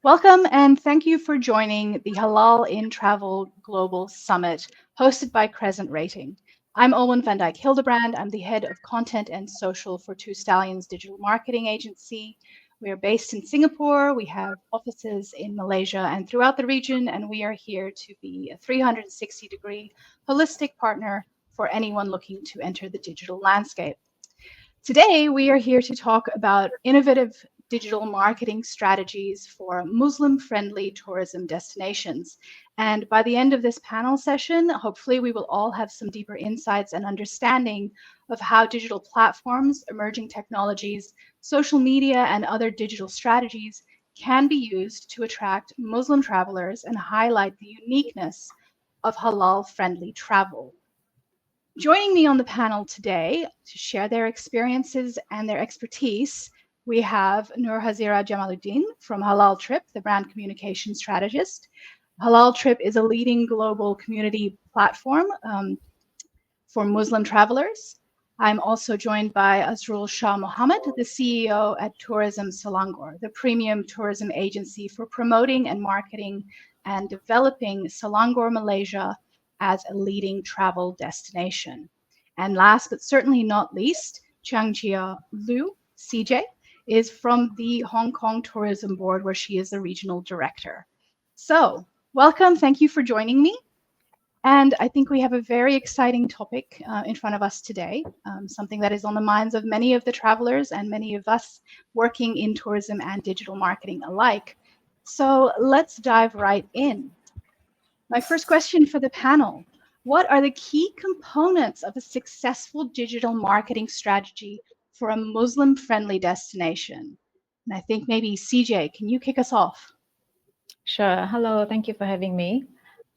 Welcome and thank you for joining the Halal in Travel Global Summit hosted by Crescent Rating. I'm Olwen van Dijk Hildebrand. I'm the head of content and social for Two Stallions Digital Marketing Agency. We are based in Singapore. We have offices in Malaysia and throughout the region, and we are here to be a 360-degree holistic partner for anyone looking to enter the digital landscape. Today, we are here to talk about innovative digital marketing strategies for Muslim-friendly tourism destinations. And by the end of this panel session, hopefully we will all have some deeper insights and understanding of how digital platforms, emerging technologies, social media, and other digital strategies can be used to attract Muslim travelers and highlight the uniqueness of halal-friendly travel. Joining me on the panel today to share their experiences and their expertise, we have Hazirah Jamaluddin from HalalTrip, the brand communication strategist. HalalTrip is a leading global community platform for Muslim travelers. I'm also joined by Azrul Shah Mohamad, the CEO at Tourism Selangor, the premium tourism agency for promoting and marketing and developing Selangor, Malaysia, as a leading travel destination. And last but certainly not least, Chian Liew, CJ, is from the Hong Kong Tourism Board, where she is the regional director. So, welcome. Thank you for joining me. And I think we have a very exciting topic in front of us today, something that is on the minds of many of the travelers and many of us working in tourism and digital marketing alike. So let's dive right in. My first question for the panel: what are the key components of a successful digital marketing strategy for a Muslim-friendly destination? And I think maybe CJ, can you kick us off? Sure. Hello. Thank you for having me.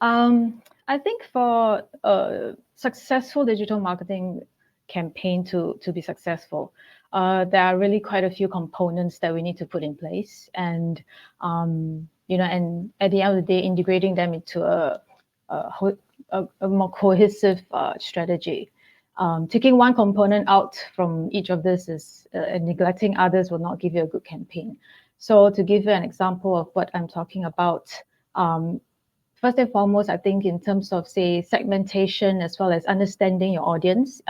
I think for a successful digital marketing campaign to be successful, there are really quite a few components that we need to put in place, and and at the end of the day, integrating them into a more cohesive strategy. Taking one component out from each of this is and neglecting others will not give you a good campaign. So to give you an example of what I'm talking about, first and foremost, I think in terms of, say, segmentation as well as understanding your audience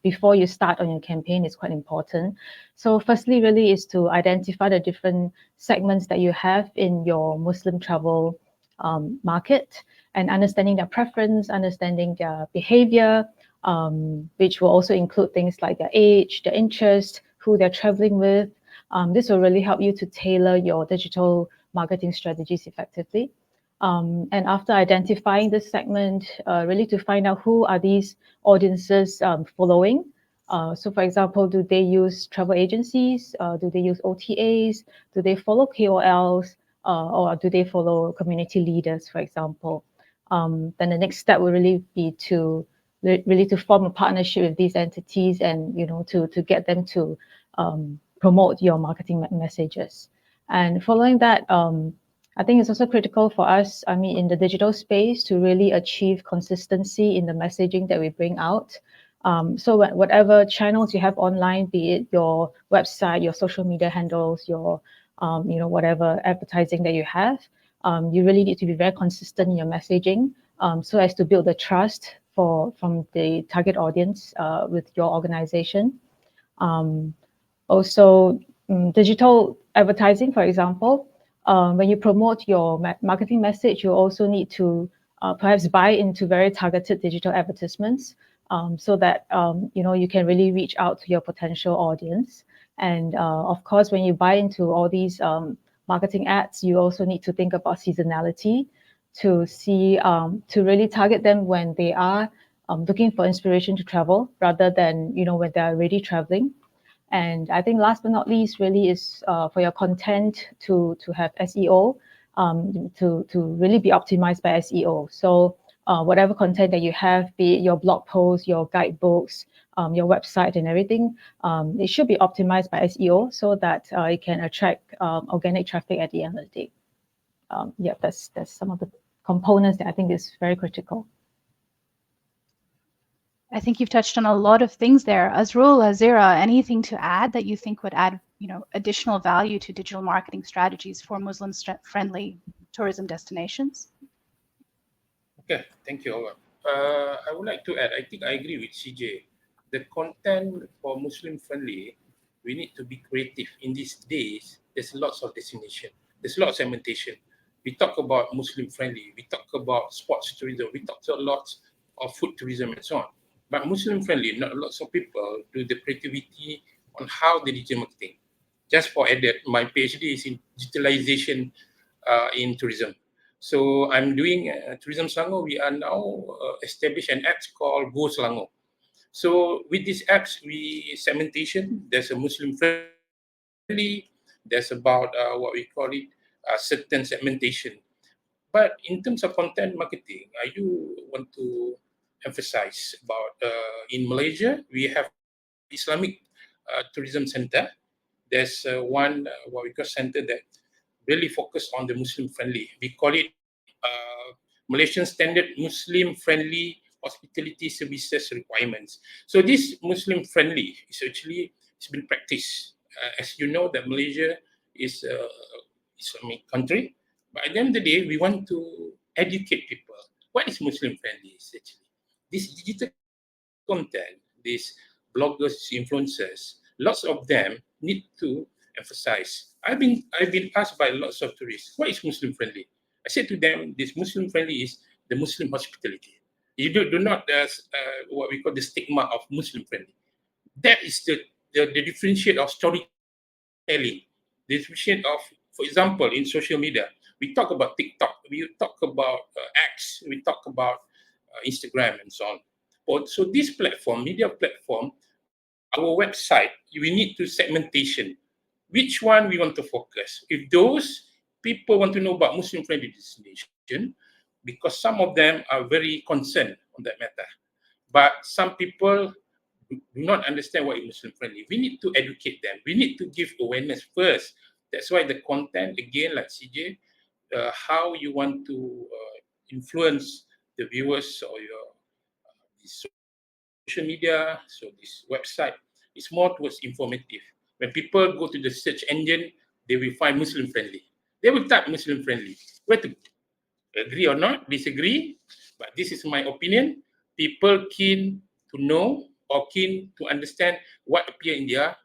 before you start on your campaign is quite important. So firstly, really is to identify the different segments that you have in your Muslim travel market and understanding their preference, understanding their behavior, which will also include things like their age, their interest, who they're traveling with. This will really help you to tailor your digital marketing strategies effectively. And after identifying this segment, really to find out who are these audiences following. So for example, do they use travel agencies? Do they use OTAs? Do they follow KOLs? Or do they follow community leaders, for example? Then the next step will really be to form a partnership with these entities and, to get them to promote your marketing messages. And following that, I think it's also critical for us, in the digital space, to really achieve consistency in the messaging that we bring out. So whatever channels you have online, be it your website, your social media handles, your whatever advertising that you have, you really need to be very consistent in your messaging, so as to build the trust from the target audience with your organization. Also, digital advertising, for example, when you promote your marketing message, you also need to perhaps buy into very targeted digital advertisements, so that you can really reach out to your potential audience. And of course, when you buy into all these marketing ads, you also need to think about seasonality to see to really target them when they are looking for inspiration to travel rather than when they're already traveling. And I think last but not least, really is for your content to have SEO, to really be optimized by SEO. So whatever content that you have, be it your blog posts, your guidebooks, your website and everything, it should be optimized by SEO so that it can attract organic traffic at the end of the day. Yeah, that's some of the components that I think is very critical. I think you've touched on a lot of things there. Azrul, Hazirah, anything to add that you think would add, additional value to digital marketing strategies for Muslim-friendly tourism destinations? Okay, thank you, Olwen. I would like to add, I think I agree with CJ. The content for Muslim friendly, we need to be creative. In these days, there's lots of destination, there's lots of segmentation. We talk about Muslim friendly, we talk about sports tourism, we talk a lot of food tourism and so on. But Muslim friendly, not lots of people do the creativity on how they digital marketing. Just for added, my PhD is in digitalization in tourism. So I'm doing Tourism Selangor. We are now established an app called Go Selangor. So with these apps, we segmentation. There's a Muslim friendly. There's about what we call it certain segmentation. But in terms of content marketing, I do want to emphasize about in Malaysia we have Islamic Tourism Center. There's one what we call center that really focus on the Muslim friendly. We call it Malaysian Standard Muslim Friendly Hospitality Services Requirements. So this Muslim friendly is actually it's been practiced. As you know, that Malaysia is a Islamic country, but at the end of the day, we want to educate people. What is Muslim friendly? Is actually this digital content, these bloggers, influencers, lots of them need to emphasize. I've been asked by lots of tourists, what is Muslim friendly? I said to them, this Muslim friendly is the Muslim hospitality. You do not what we call the stigma of Muslim friendly. That is the differentiate of storytelling. The differentiate of, for example, in social media, we talk about TikTok, we talk about X, we talk about Instagram and so on. So this platform, media platform, our website, we need to segmentation. Which one we want to focus? If those people want to know about Muslim-friendly destination, because some of them are very concerned on that matter. But some people do not understand what is Muslim-friendly. We need to educate them. We need to give awareness first. That's why the content, again, like CJ, how you want to influence the viewers or your social media, so this website is more towards informative. When people go to the search engine, they will find Muslim friendly. They will type Muslim friendly. Where to agree or not, disagree, but this is my opinion. People keen to know or keen to understand what appear in their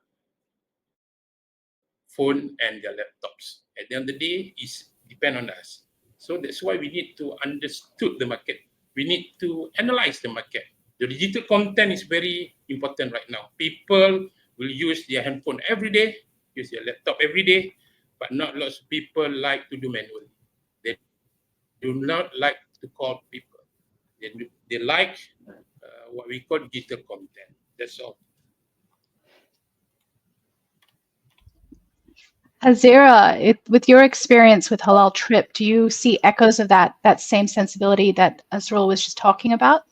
phone and their laptops. At the end of the day, is depend on us. So that's why we need to understood the market. We need to analyze the market. The digital content is very important right now. People will use their handphone every day, use their laptop every day, but not lots of people like to do manually. They do not like to call people. They like what we call digital content. That's all. Hazirah, with your experience with HalalTrip, do you see echoes of that same sensibility that Azrul was just talking about?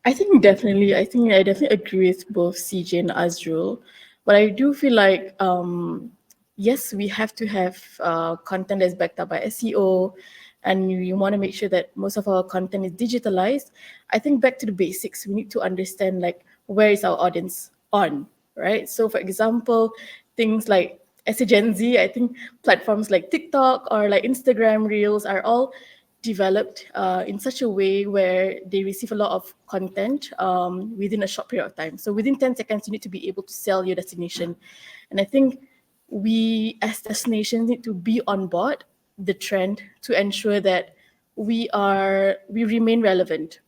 I think definitely. I definitely agree with both CJ and Azrul, but I do feel like yes, we have to have content that's backed up by SEO, and you want to make sure that most of our content is digitalized. I think back to the basics, we need to understand like where is our audience on, right? So, for example, things like as a Gen Z, I think platforms like TikTok or like Instagram Reels are all developed in such a way where they receive a lot of content within a short period of time. So within 10 seconds, you need to be able to sell your destination. And I think we as destinations need to be on board the trend to ensure that we remain relevant.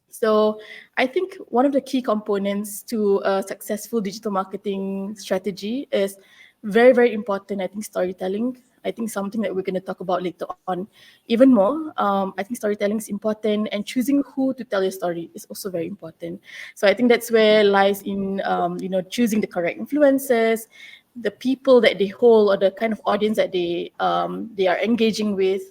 So I think one of the key components to a successful digital marketing strategy is very, very important. I think storytelling. I think something that we're going to talk about later on even more. I think storytelling is important, and choosing who to tell your story is also very important. So I think that's where lies in choosing the correct influencers, the people that they hold, or the kind of audience that they are engaging with.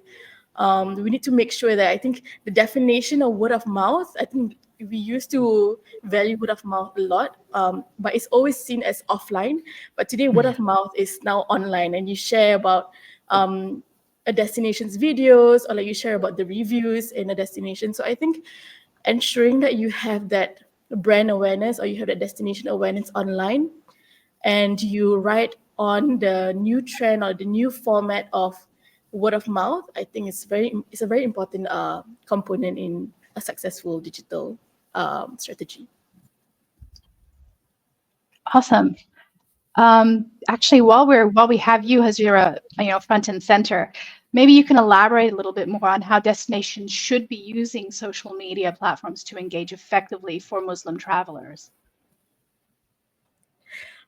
We need to make sure that I think the definition of word of mouth, I think we used to value word of mouth a lot, but it's always seen as offline. But today, word of mouth is now online, and you share about a destination's videos, or like you share about the reviews in a destination. So I think ensuring that you have that brand awareness or you have that destination awareness online and you ride on the new trend or the new format of word of mouth, I think it's a very important component in a successful digital strategy. Awesome. Actually, while we have you, Hazirah, front and center, maybe you can elaborate a little bit more on how destinations should be using social media platforms to engage effectively for Muslim travelers.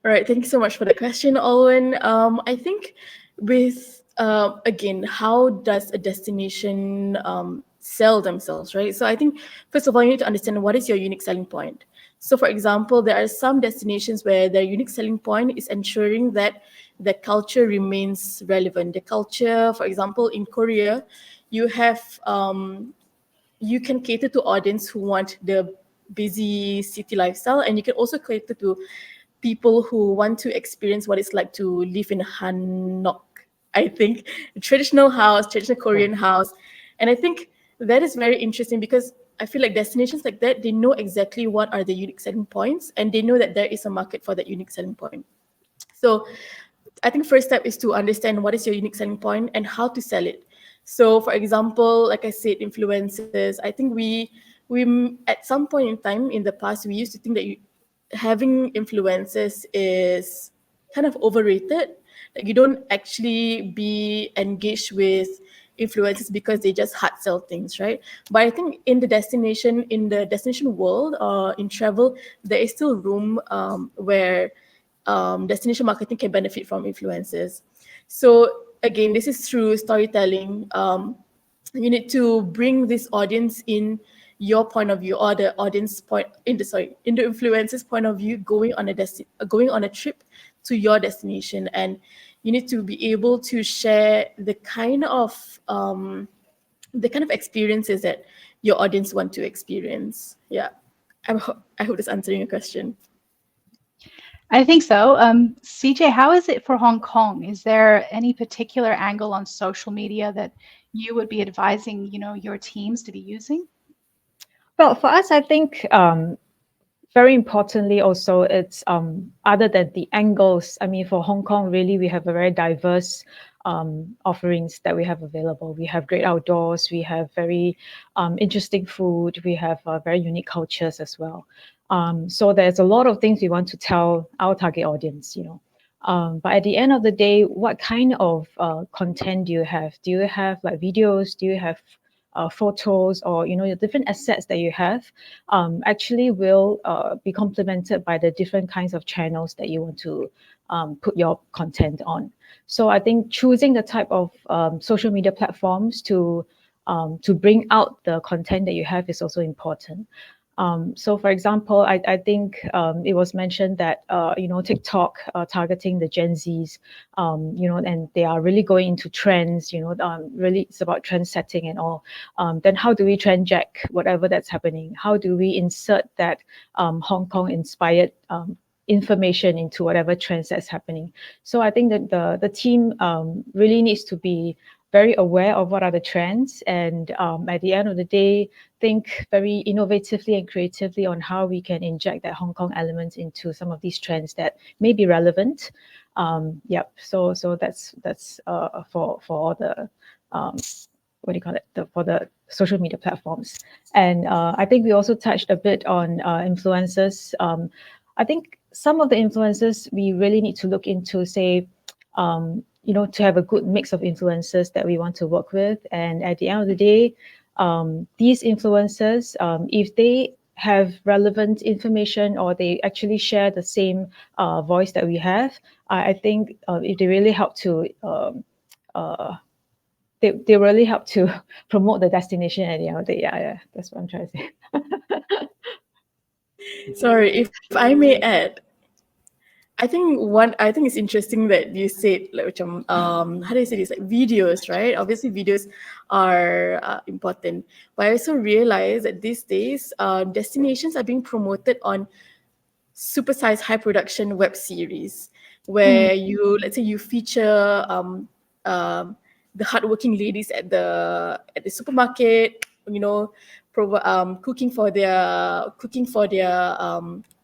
All right, thank you so much for the question, Olwen. I think with again, how does a destination sell themselves, right? So I think first of all, you need to understand what is your unique selling point. So, for example, there are some destinations where their unique selling point is ensuring that the culture remains relevant. The culture, for example, in Korea, you have you can cater to audience who want the busy city lifestyle, and you can also cater to people who want to experience what it's like to live in hanok. I think a traditional house, traditional Korean house, and I think that is very interesting because I feel like destinations like that, they know exactly what are the unique selling points, and they know that there is a market for that unique selling point. So I think first step is to understand what is your unique selling point and how to sell it. So, for example, like I said, influencers. I think we at some point in time in the past we used to think that having influencers is kind of overrated. Like you don't actually be engaged with influencers because they just hard sell things, right? But I think in the destination world or in travel, there is still room where destination marketing can benefit from influencers. So again, this is through storytelling. You need to bring this audience in your point of view or the audience point in the influencer's point of view going on a trip to your destination, and you need to be able to share the kind of experiences that your audience want to experience. Yeah, I hope that's answering your question. I think so. CJ, how is it for Hong Kong? Is there any particular angle on social media that you would be advising, your teams to be using? Well, for us, I think very importantly also it's other than the angles, I mean, for Hong Kong, really, we have a very diverse offerings that we have available. We have great outdoors, we have very interesting food, we have very unique cultures as well. So there's a lot of things we want to tell our target audience, but at the end of the day, what kind of content do you have? Do you have like videos? Do you have photos, or the different assets that you have actually will be complemented by the different kinds of channels that you want to put your content on. So I think choosing the type of social media platforms to bring out the content that you have is also important. So, for example, I think it was mentioned that TikTok targeting the Gen Zs, and they are really going into trends. Really it's about trend setting and all. Then how do we trend jack whatever that's happening? How do we insert that Hong Kong inspired information into whatever trends that's happening? So I think that the team really needs to be very aware of what are the trends, and at the end of the day, think very innovatively and creatively on how we can inject that Hong Kong element into some of these trends that may be relevant. Yep. So that's for all the what do you call it? For the social media platforms, and I think we also touched a bit on influencers. I think some of the influencers we really need to look into, say, to have a good mix of influencers that we want to work with. And at the end of the day, these influencers, if they have relevant information or they actually share the same voice that we have, I think if they really help to they really help to promote the destination at the end of the day. Yeah, that's what I'm trying to say. Sorry, if I may add, I think it's interesting that you said like how do you say this, like videos, right? Obviously videos are important, but I also realize that these days destinations are being promoted on supersized high production web series where let's say you feature the hardworking ladies at the supermarket, cooking for their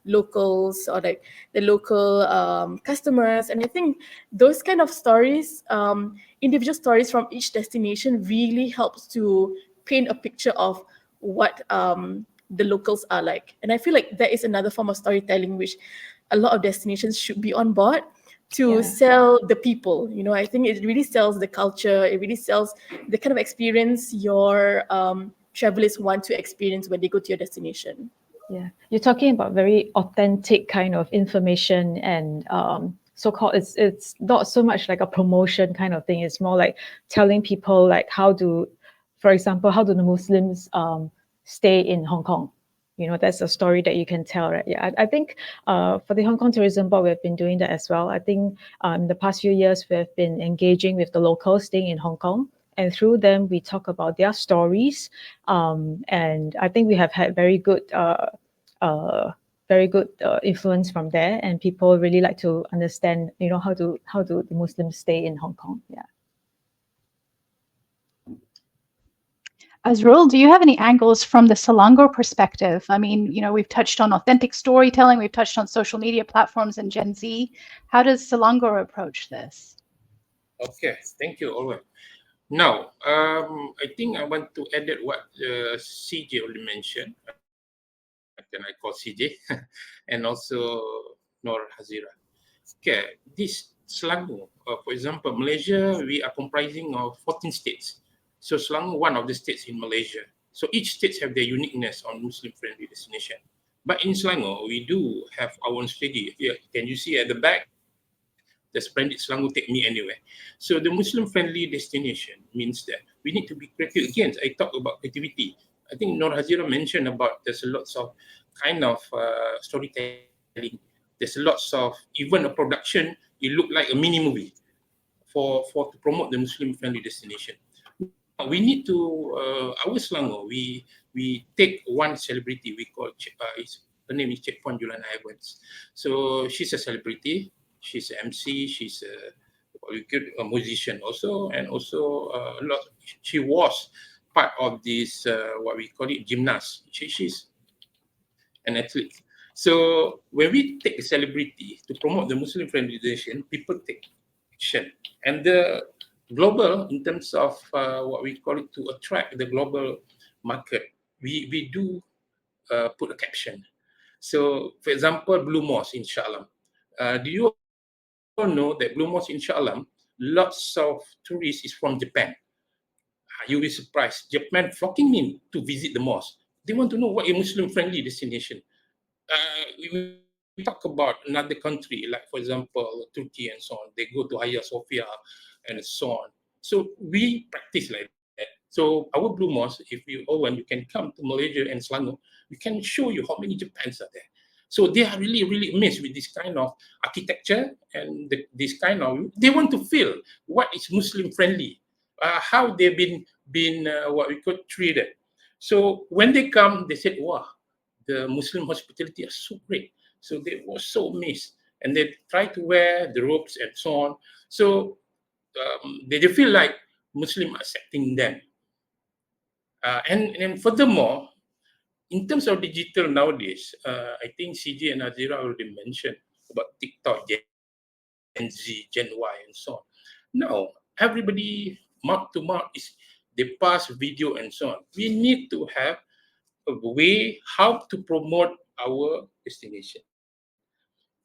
locals or like the local customers. And I think those kind of stories, individual stories from each destination, really helps to paint a picture of what the locals are like. And I feel like that is another form of storytelling which a lot of destinations should be on board to Yeah. sell the people. You know, I think it really sells the culture. It really sells the kind of experience your travelers want to experience when they go to your destination. Yeah, you're talking about very authentic kind of information and so-called it's not so much like a promotion kind of thing. It's more like telling people like for example, how do the Muslims stay in Hong Kong? You know, that's a story that you can tell, right? Yeah, I think for the Hong Kong Tourism Board, we've been doing that as well. I think in the past few years, we've been engaging with the locals staying in Hong Kong. And through them, we talk about their stories. And I think we have had very good influence from there, and people really like to understand, you know, how do the Muslims stay in Hong Kong. Yeah. Azrul, do you have any angles from the Selangor perspective? I mean, we've touched on authentic storytelling, we've touched on social media platforms and Gen Z. How does Selangor approach this? Okay, thank you, Olwen. Now, I think I want to edit what CJ already mentioned. Can I call CJ? And also Nor Hazirah. Okay, this Selangor, for example, Malaysia, we are comprising of 14 states. So Selangor, one of the states in Malaysia. So each state have their uniqueness on Muslim-friendly destination. But in Selangor, we do have our own strategy. Here, can you see at the back, the splendid Selangor take me anywhere. So the Muslim-friendly destination means that we need to be creative. Again, I talk about creativity. I think Nur Hazira mentioned about there's a lots of kind of storytelling. There's lots of even a production. It look like a mini movie for to promote the Muslim-friendly destination. Now we need to our Selangor. We take one celebrity we call her name is Checkpoint Julana Evans. So she's a celebrity. She's an MC. She's a musician also, and also a lot. She was part of this what we call it gymnast. She's an athlete. So when we take a celebrity to promote the Muslim friendly nation, people take action. And the global, in terms of what we call it, to attract the global market, we do put a caption. So, for example, Blue Mosque in Shah. Do you all know that Blue Mosque in Shah, lots of tourists is from Japan? You'll be surprised. Japan flocking in to visit the mosque. They want to know what a Muslim-friendly destination. We talk about another country, like for example, Turkey and so on. They go to Hagia Sophia and so on. So we practice like that. So our Blue Mosque, if you when you can come to Malaysia and Selangor, we can show you how many Japans are there. So they are really, really amazed with this kind of architecture and this kind of. They want to feel what is Muslim friendly, how they've been what we could treated. So when they come, they said, "Wow, the Muslim hospitality is so great." So they were so amazed, and they try to wear the robes and so on. So they feel like Muslim accepting them. And furthermore, in terms of digital nowadays, I think CJ and Azira already mentioned about TikTok, Gen Z, Gen Y, and so on. Now, everybody mouth to mouth is they pass video and so on. We need to have a way how to promote our destination.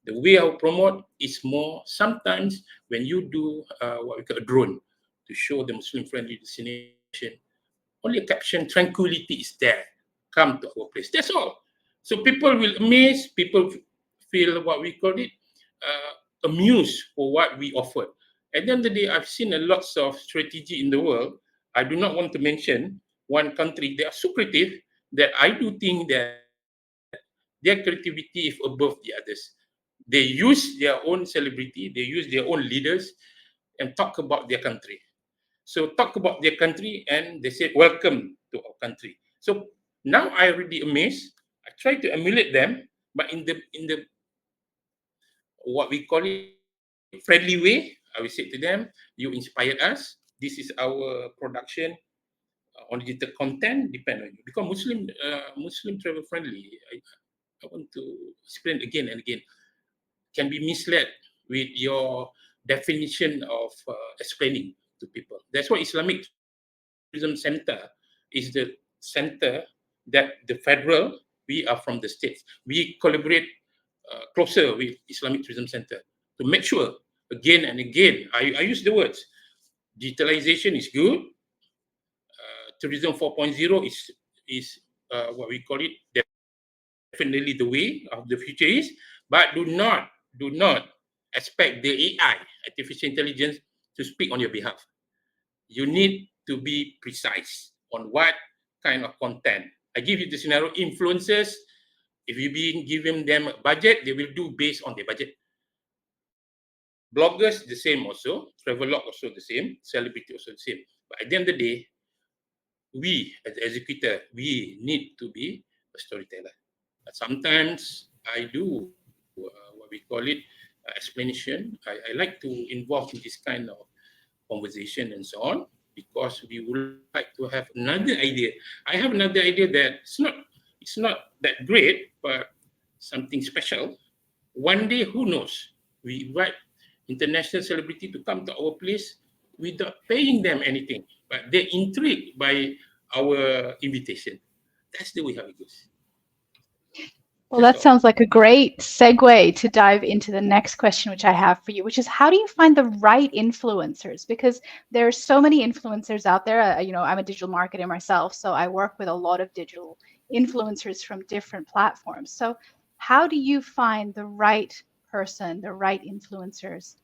The way I promote is more sometimes when you do what we call a drone to show the Muslim-friendly destination. Only a caption, tranquility is there. Come to our place. That's all. So people will amaze. People feel what we call it, amused for what we offer. At the end of the day, I've seen a lots of strategy in the world. I do not want to mention one country. They are so creative that I do think that their creativity is above the others. They use their own celebrity, they use their own leaders and talk about their country. So talk about their country and they say welcome to our country. So now I already amazed. I try to emulate them, but in the what we call it friendly way. I will say to them, you inspired us. This is our production on digital content depend on you because Muslim travel friendly. I want to explain again and again, can be misled with your definition of explaining to people. That's why Islamic Tourism Center is the center that the federal, we are from the states. We collaborate closer with Islamic Tourism Center to make sure again and again, I use the words, digitalization is good, tourism 4.0 is what we call it, definitely the way of the future is, but do not expect the AI, artificial intelligence, to speak on your behalf. You need to be precise on what kind of content. I give you the scenario, influencers, if you be giving them a budget, they will do based on their budget. Bloggers, the same also, travelog also the same, celebrity also the same. But at the end of the day, we as the executor, we need to be a storyteller. But sometimes I do what we call it explanation. I like to involve in this kind of conversation and so on, because we would like to have another idea. I have another idea that it's not that great, but something special. One day, who knows? We invite international celebrity to come to our place without paying them anything, but they're intrigued by our invitation. That's the way how it goes. Well, That's that all. sounds like a great segue to dive into the next question, which I have for you, which is how do you find the right influencers? Because there are so many influencers out there. I'm a digital marketer myself, so I work with a lot of digital influencers from different platforms. So, how do you find the right person, the right influencers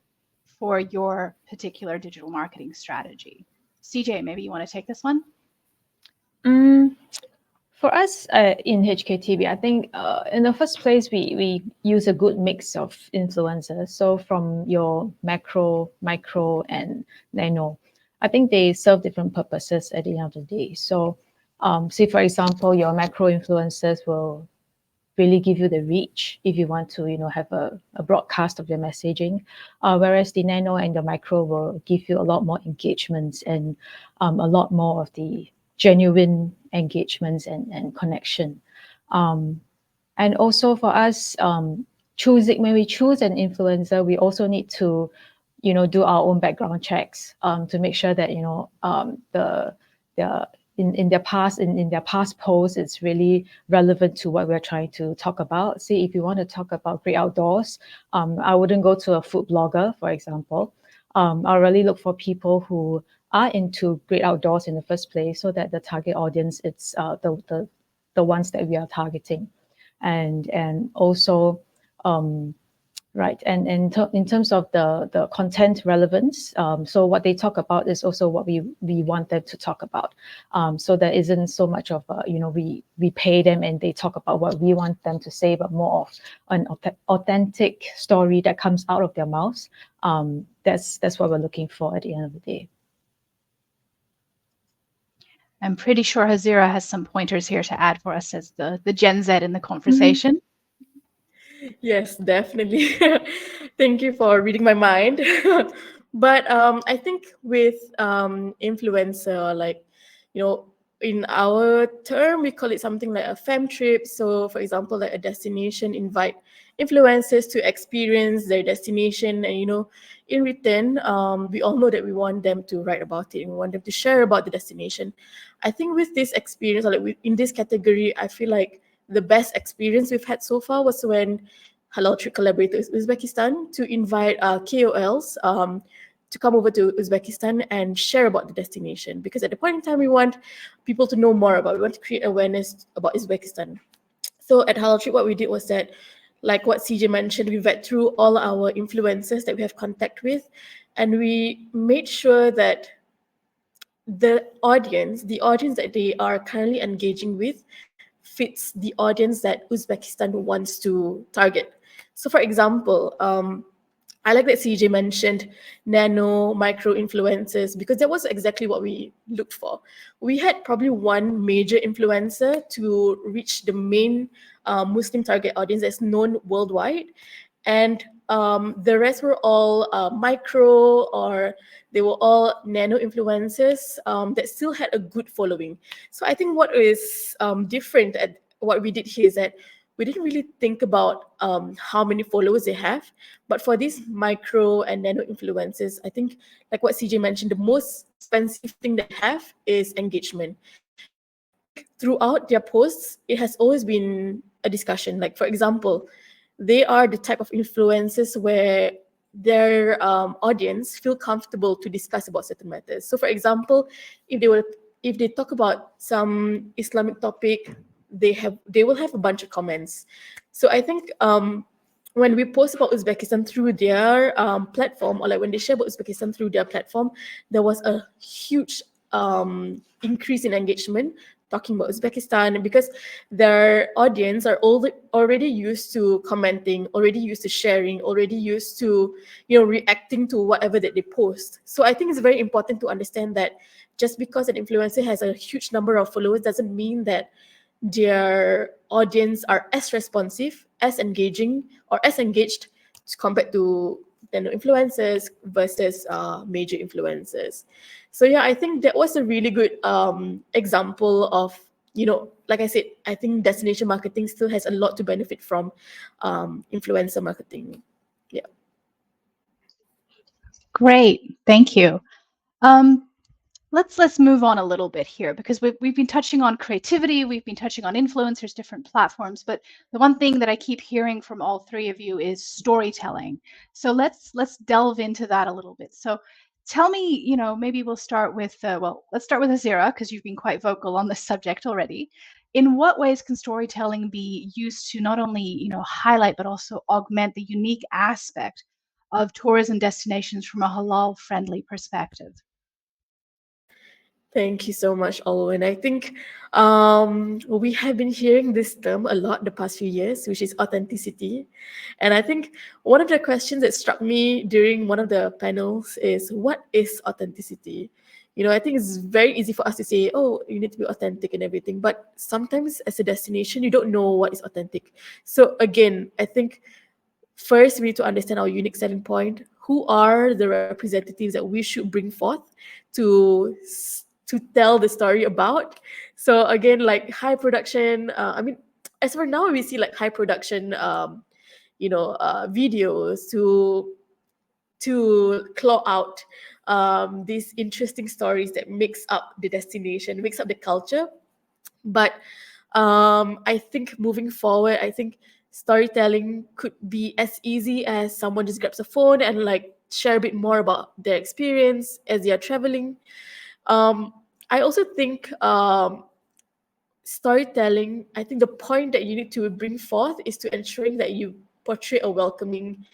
for your particular digital marketing strategy? CJ, maybe you want to take this one? For us in HKTB, I think in the first place, we use a good mix of influencers. So from your macro, micro, and nano, I think they serve different purposes at the end of the day. So say, for example, your macro influencers will really give you the reach if you want to, have a broadcast of your messaging. Whereas the nano and the micro will give you a lot more engagements and a lot more of the genuine engagements and connection. And also for us, when we choose an influencer, we also need to, do our own background checks to make sure that, the in their past posts, it's really relevant to what we're trying to talk about. Say if you want to talk about great outdoors, I wouldn't go to a food blogger, for example. I'll really look for people who are into great outdoors in the first place, so that the target audience, it's the ones that we are targeting, and also right. And in terms of the content relevance, so what they talk about is also what we want them to talk about. So there isn't so much of we pay them and they talk about what we want them to say, but more of an authentic story that comes out of their mouths. That's what we're looking for at the end of the day. I'm pretty sure Hazirah has some pointers here to add for us as the Gen Z in the conversation. Yes, definitely. Thank you for reading my mind. But I think with influencer, like, in our term, we call it something like a fam trip. So, for example, like a destination invite influencers to experience their destination, and in return, we all know that we want them to write about it and we want them to share about the destination. I think with this experience, or like in this category, I feel like the best experience we've had so far was when HalalTrip collaborated with Uzbekistan to invite KOLs to come over to Uzbekistan and share about the destination. Because at the point in time, we want people to know more about it. We want to create awareness about Uzbekistan. So at HalalTrip, what we did was that, like what CJ mentioned, we vet through all our influencers that we have contact with, and we made sure that the audience that they are currently engaging with fits the audience that Uzbekistan wants to target. So, for example, I like that CJ mentioned nano, micro influencers, because that was exactly what we looked for. We had probably one major influencer to reach the main Muslim target audience that's known worldwide, and the rest were all micro, or they were all nano influencers that still had a good following. So I think what is different at what we did here is that we didn't really think about how many followers they have. But for these micro and nano influencers, I think, like what CJ mentioned, the most expensive thing they have is engagement. And I think throughout their posts, it has always been a discussion. Like, for example, they are the type of influencers where their audience feel comfortable to discuss about certain matters. So, for example, if they talk about some Islamic topic, they will have a bunch of comments. So I think when we post about Uzbekistan through their platform, or like when they share about Uzbekistan through their platform, there was a huge increase in engagement talking about Uzbekistan, because their audience are already used to commenting, already used to sharing, already used to reacting to whatever that they post. So I think it's very important to understand that just because an influencer has a huge number of followers doesn't mean that their audience are as responsive, as engaging, or as engaged compared to influencers versus major influencers. So yeah, I think that was a really good example of, like I said, I think destination marketing still has a lot to benefit from influencer marketing. Yeah. Great, thank you. Um, let's move on a little bit here, because we've been touching on creativity, we've been touching on influencers, different platforms, but the one thing that I keep hearing from all three of you is storytelling. So let's delve into that a little bit. So tell me, maybe we'll start with let's start with Hazirah, because you've been quite vocal on this subject already. In what ways can storytelling be used to not only highlight but also augment the unique aspect of tourism destinations from a halal friendly perspective? Thank you so much, Olwen. I think we have been hearing this term a lot the past few years, which is authenticity. And I think one of the questions that struck me during one of the panels is, what is authenticity? I think it's very easy for us to say, oh, you need to be authentic and everything. But sometimes as a destination, you don't know what is authentic. So again, I think first we need to understand our unique selling point. Who are the representatives that we should bring forth to tell the story about? So again, like high production, as for now, we see like high production videos to claw out these interesting stories that mix up the destination, mix up the culture. But I think moving forward, I think storytelling could be as easy as someone just grabs a phone and like share a bit more about their experience as they are traveling. I also think storytelling, I think the point that you need to bring forth is to ensuring that you portray a welcoming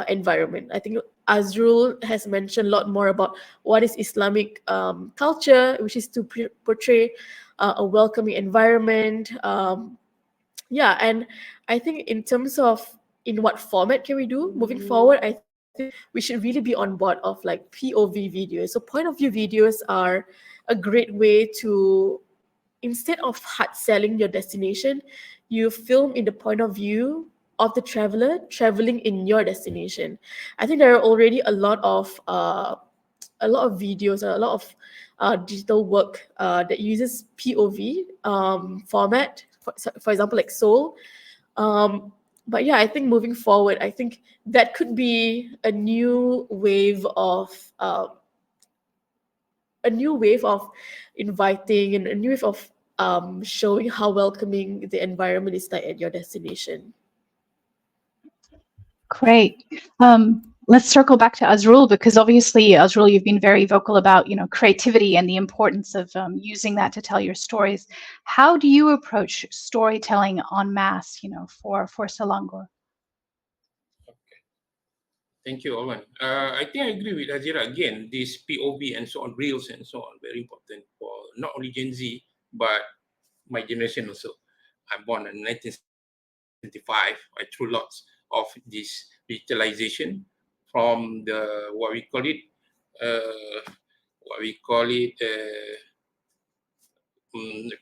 environment. I think Azrul has mentioned a lot more about what is Islamic culture, which is to portray a welcoming environment. Yeah, and I think in terms of in what format can we do moving forward, I think we should really be on board of like POV videos. So point of view videos are a great way to, instead of hard selling your destination, you film in the point of view of the traveler traveling in your destination. I think there are already a lot of videos, a lot of digital work that uses POV format, for example, like Seoul. But yeah, I think moving forward, I think that could be a new wave of inviting, and a new wave of showing how welcoming the environment is like at your destination. Great. Let's circle back to Azrul, because obviously, Azrul, you've been very vocal about creativity and the importance of using that to tell your stories. How do you approach storytelling en masse, for Selangor? Thank you, Olwen. I think I agree with Hazirah again. This POV and so on, reels and so on, very important for not only Gen Z but my generation also. I'm born in 1975. I threw lots of this digitalization from the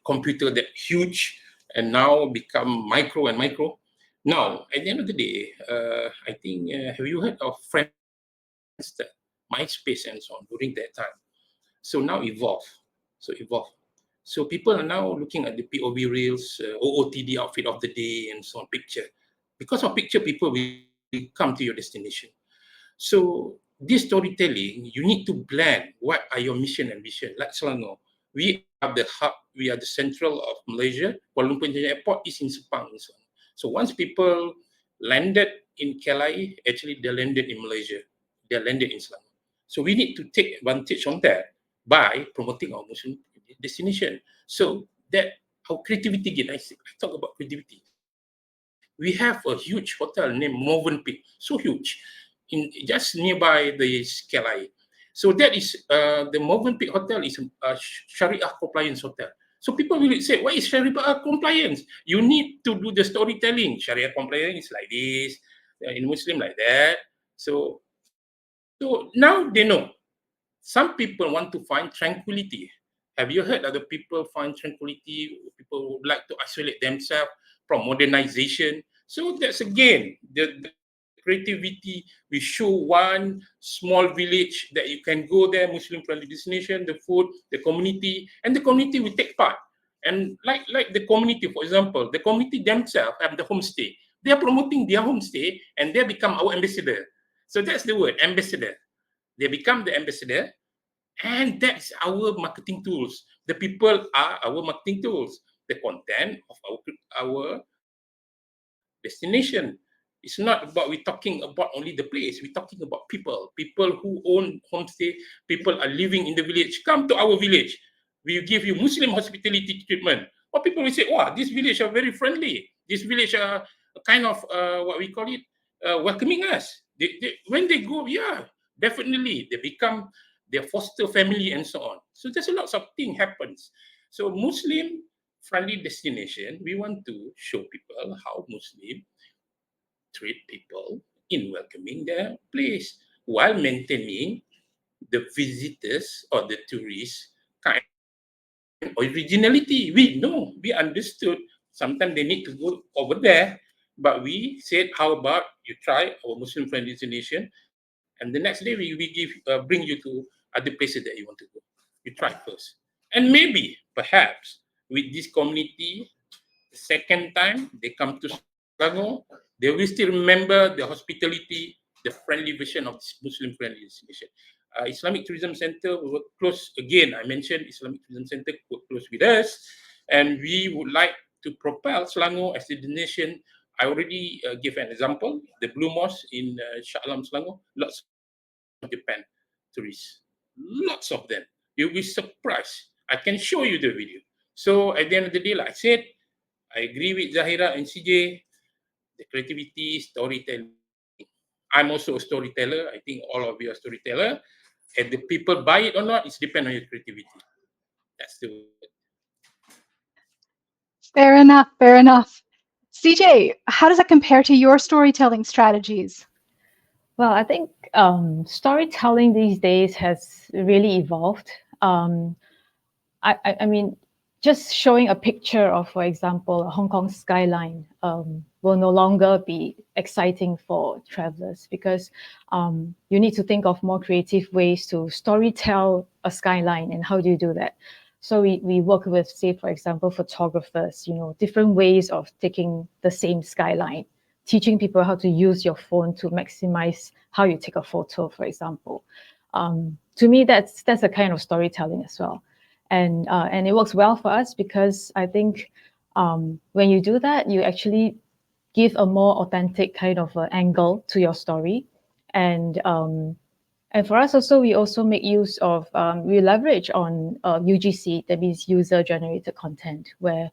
computer that huge and now become micro and micro. Now, at the end of the day, I think, have you heard of MySpace and so on during that time? So now evolve. So people are now looking at the POV reels, OOTD outfit of the day, and so on, picture. Because of picture, people will come to your destination. So this storytelling, you need to blend what are your mission and vision. Like Selangor, we are the hub, we are the central of Malaysia. Kuala Lumpur International Airport is in Sepang. So once people landed in Kelai, actually they landed in Malaysia. They landed in Selangor. So we need to take advantage on that by promoting our Muslim destination. So that our creativity again, I talk about creativity. We have a huge hotel named Movenpick, so huge, just nearby the Kelai. So that is the Movenpick Hotel is a Sharia compliance hotel. So people will say, what is Sharia compliance? You need to do the storytelling. Sharia compliance is like this, in Muslim like that. So now they know. Some people want to find tranquility. Have you heard other people find tranquility? People would like to isolate themselves from modernization. So that's again the creativity. We show one small village that you can go there, Muslim-friendly destination, the food, the community, and the community will take part. And like the community, for example, the community themselves have the homestay. They are promoting their homestay, and they become our ambassador. So that's the word, ambassador. They become the ambassador, and that's our marketing tools. The people are our marketing tools. The content of our destination. It's not about we talking about only the place. We're talking about people who own homestay, people are living in the village. Come to our village. We give you Muslim hospitality treatment. Or people will say, wow, this village are very friendly. This village are kind of what we call it, welcoming us. When they go, yeah, definitely they become their foster family and so on. So there's a lot of thing happens. So Muslim friendly destination, we want to show people how Muslim treat people in welcoming their place while maintaining the visitors or the tourists kind of originality. We know, we understood. Sometimes they need to go over there, but we said, how about you try our Muslim friendly destination, and the next day we give bring you to other places that you want to go. You try first, and maybe perhaps with this community, the second time they come to Selangor, they will still remember the hospitality, the friendly vision of this Muslim-friendly destination. Islamic Tourism Center will work close again. I mentioned Islamic Tourism Center work close with us, and we would like to propel Selangor as a destination. I already gave an example, the Blue Mosque in Shah Selangor. Lots of Japan tourists, lots of them. You'll be surprised. I can show you the video. So at the end of the day, like I said, I agree with Zahira and CJ, the creativity, storytelling. I'm also a storyteller. I think all of you are storyteller. And the people buy it or not, it's depend on your creativity. That's the word. Fair enough, fair enough. CJ, how does that compare to your storytelling strategies? Well, I think storytelling these days has really evolved. I mean, just showing a picture of, for example, a Hong Kong skyline will no longer be exciting for travelers because you need to think of more creative ways to storytell a skyline. And how do you do that? So we work with, say, for example, photographers, different ways of taking the same skyline, teaching people how to use your phone to maximize how you take a photo, for example. To me, that's a kind of storytelling as well. And it works well for us because I think when you do that, you actually give a more authentic kind of angle to your story. And for us also, we also make use of, we leverage on UGC, that means user-generated content, where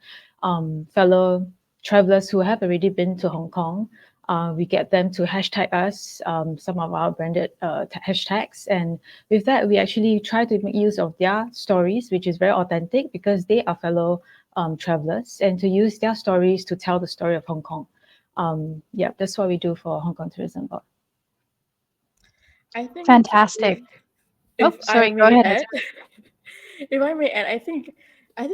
fellow travelers who have already been to Hong Kong, we get them to hashtag us, some of our branded hashtags. And with that, we actually try to make use of their stories, which is very authentic because they are fellow travelers, and to use their stories to tell the story of Hong Kong. Yeah, that's what we do for Hong Kong Tourism Board. I think Fantastic. if I Sorry, go may ahead. add, if I may add, I think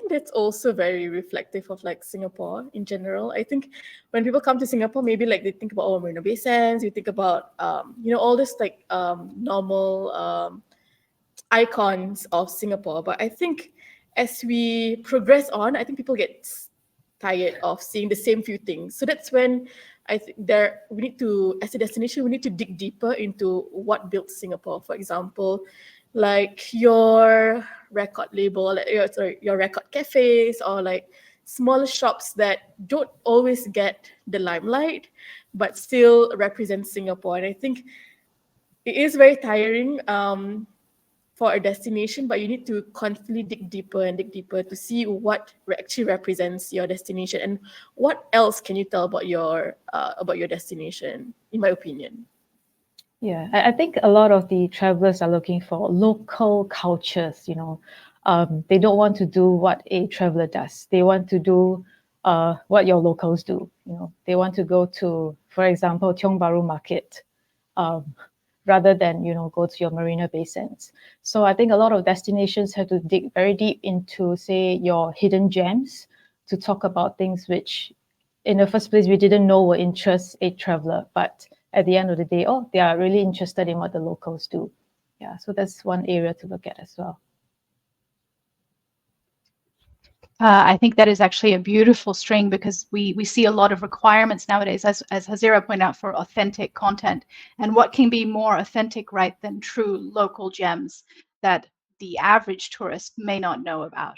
that's also very reflective of like Singapore in general. I think when people come to Singapore, maybe like they think about Marina Bay Sands, you think about all this like normal icons of Singapore. But I think as we progress on, I think people get tired of seeing the same few things. So that's when I think we need to, as a destination, we need to dig deeper into what built Singapore. For example, like your record label, like your record cafes, or like smaller shops that don't always get the limelight, but still represent Singapore. And I think it is very tiring for a destination, but you need to constantly dig deeper and dig deeper to see what actually represents your destination and what else can you tell about your destination. In my opinion. Yeah, I think a lot of the travelers are looking for local cultures, you know. They don't want to do what a traveler does. They want to do what your locals do. You know, they want to go to, for example, Tiong Bahru Market, um, rather than, you know, go to your Marina Bay Sands. So I think a lot of destinations have to dig very deep into, say, your hidden gems to talk about things which in the first place we didn't know would interest a traveler, but at the end of the day, oh, they are really interested in what the locals do. Yeah, so that's one area to look at as well. I think that is actually a beautiful string, because we see a lot of requirements nowadays, as Hazirah pointed out, for authentic content. And what can be more authentic, right, than true local gems that the average tourist may not know about?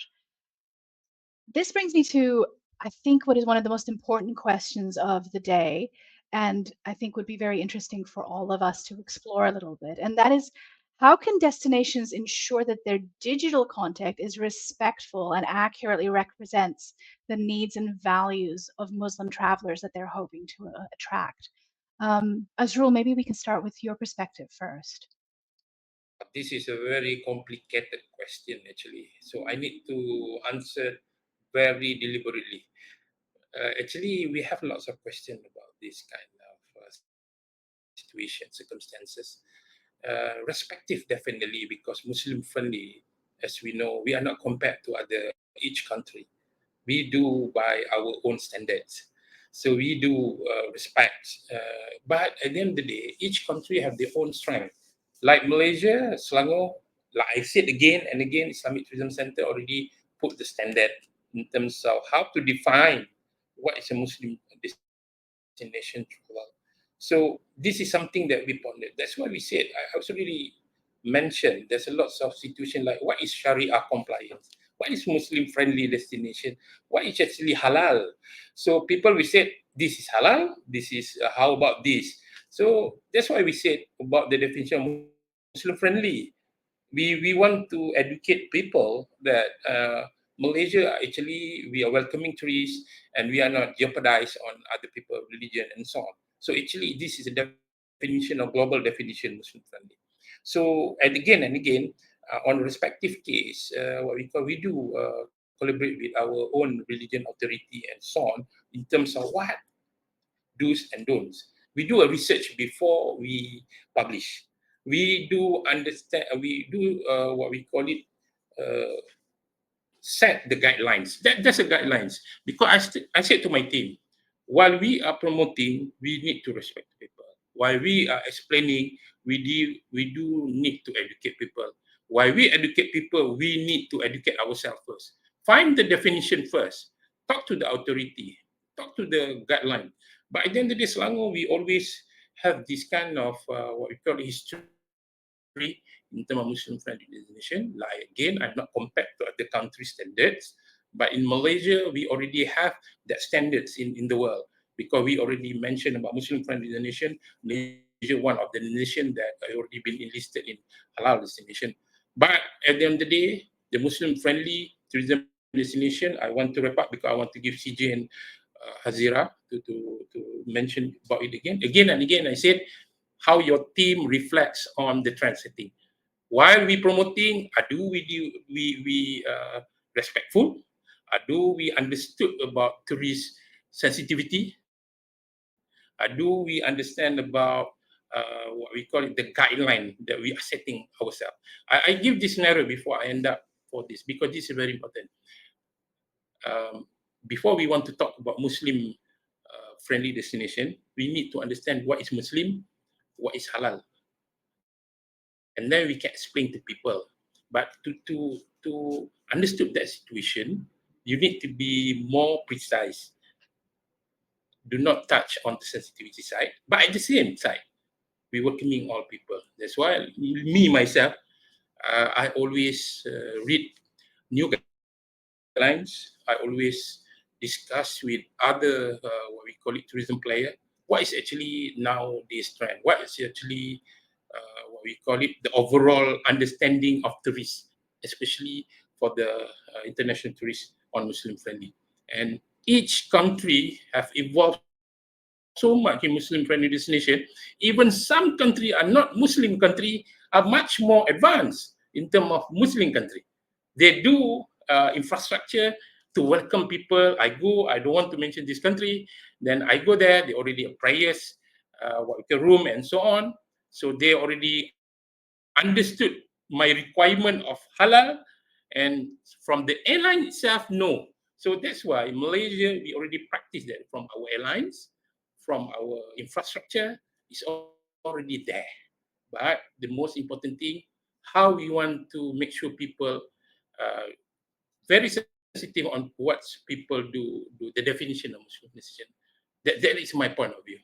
This brings me to, I think, what is one of the most important questions of the day, and I think would be very interesting for all of us to explore a little bit. And that is, how can destinations ensure that their digital content is respectful and accurately represents the needs and values of Muslim travelers that they're hoping to attract? Azrul, maybe we can start with your perspective first. This is a very complicated question, actually. So I need to answer very deliberately. Actually, we have lots of questions about this kind of situation, circumstances. Respective, definitely, because Muslim friendly, as we know, we are not compared to other each country. We do by our own standards. So we do respect. But at the end of the day, each country have their own strength. Like Malaysia, Selangor, like I said again and again, Islamic Tourism Center already put the standard in terms of how to define what is a Muslim destination travel. So this is something that we pondered. That's why we said, I also really mentioned there's a lots of situation like what is Sharia compliance, what is Muslim friendly destination, what is actually halal. So people we said this is halal, this is how about this. So that's why we said about the definition of Muslim friendly. We want to educate people that Malaysia actually we are welcoming tourists and we are not jeopardized on other people religion and so on. So actually this is a definition of global definition Muslim friendly. So and again on respective case, what we call we do collaborate with our own religion authority and so on in terms of what do's and don'ts. We do a research before we publish. We do understand. We do what we call it. Set the guidelines. That's the guidelines. Because I said to my team, while we are promoting, we need to respect people. While we are explaining, we do need to educate people. While we educate people, we need to educate ourselves first. Find the definition first. Talk to the authority. Talk to the guideline. But at the end of the day, Selangor, we always have this kind of what we call history in terms of Muslim-friendly destination. Like again, I'm not compared to other country standards, but in Malaysia, we already have that standards in the world because we already mentioned about Muslim-friendly destination. Malaysia, one of the nation that already been enlisted in halal destination. But at the end of the day, the Muslim-friendly tourism destination, I want to wrap up because I want to give CJ and Hazirah to mention about it again. Again and again, I said how your team reflects on the trend setting. While we promoting, do we respectful? Do we understood about tourist sensitivity? Do we understand about what we call it the guideline that we are setting ourselves? I give this scenario before I end up for this because this is very important. Um, Before we want to talk about Muslim friendly destination, we need to understand what is Muslim, what is halal, and then we can explain to people. But to to understood that situation, you need to be more precise. Do not touch on the sensitivity side, but at the same side, we welcoming all people. That's why me myself, I always read new guidelines. I always discuss with other what we call it tourism player. What is actually nowadays trend? What is actually what we call it the overall understanding of tourists, especially for the international tourists on Muslim friendly. And each country have evolved so much in Muslim friendly destination. Even some country are not Muslim country are much more advanced in terms of Muslim country. They do infrastructure to welcome people. I go, I don't want to mention this country. Then I go there, they already have prayers, what we call room and so on. So they already understood my requirement of halal, and from the airline itself, no. So that's why Malaysia, we already practice that from our airlines, from our infrastructure, is already there. But the most important thing, how we want to make sure people uh, very sensitive on what people do the definition of Muslim destination. That is my point of view.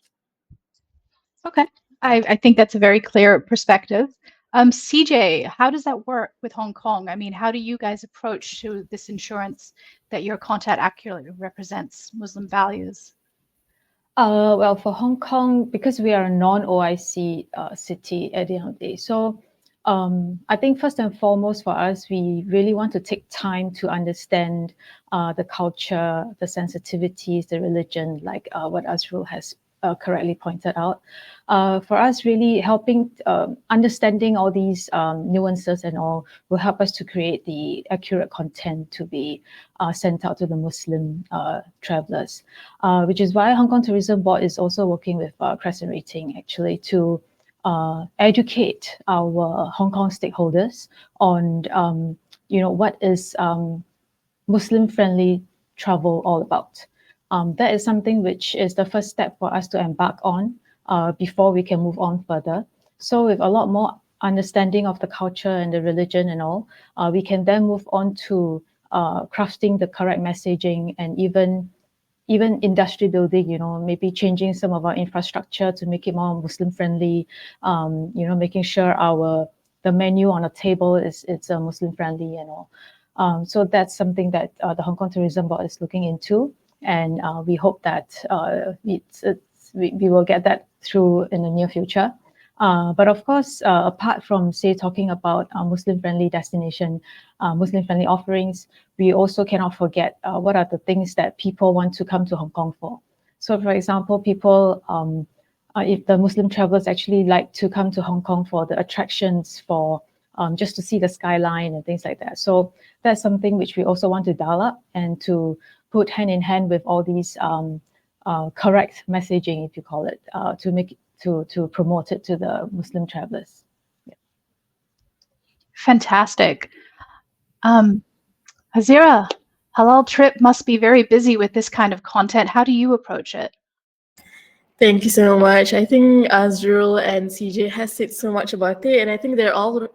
Okay. I think that's a very clear perspective. CJ, how does that work with Hong Kong? I mean, how do you guys approach to this insurance that your content accurately represents Muslim values? Well, for Hong Kong, because we are a non-OIC city at the end of the day, so I think first and foremost for us, we really want to take time to understand the culture, the sensitivities, the religion, like what Azrul has correctly pointed out. For us, really helping understanding all these nuances and all will help us to create the accurate content to be sent out to the Muslim travelers, which is why Hong Kong Tourism Board is also working with Crescent Rating actually to educate our Hong Kong stakeholders on, what is Muslim-friendly travel all about. That is something which is the first step for us to embark on before we can move on further. So with a lot more understanding of the culture and the religion and all, we can then move on to crafting the correct messaging and even industry building, maybe changing some of our infrastructure to make it more Muslim friendly, making sure the menu on the table it's Muslim friendly and all. So that's something that the Hong Kong Tourism Board is looking into, and we hope that we will get that through in the near future. But of course, apart from, say, talking about Muslim-friendly destination, Muslim-friendly offerings, we also cannot forget what are the things that people want to come to Hong Kong for. So, for example, people, if the Muslim travelers actually like to come to Hong Kong for the attractions, for just to see the skyline and things like that. So that's something which we also want to dial up and to put hand in hand with all these correct messaging, if you call it, to make it, to promote it to the Muslim travelers. Yeah. Fantastic. Hazirah, HalalTrip must be very busy with this kind of content. How do you approach it? Thank you so much. I think Azrul and CJ has said so much about it, and I think they're all,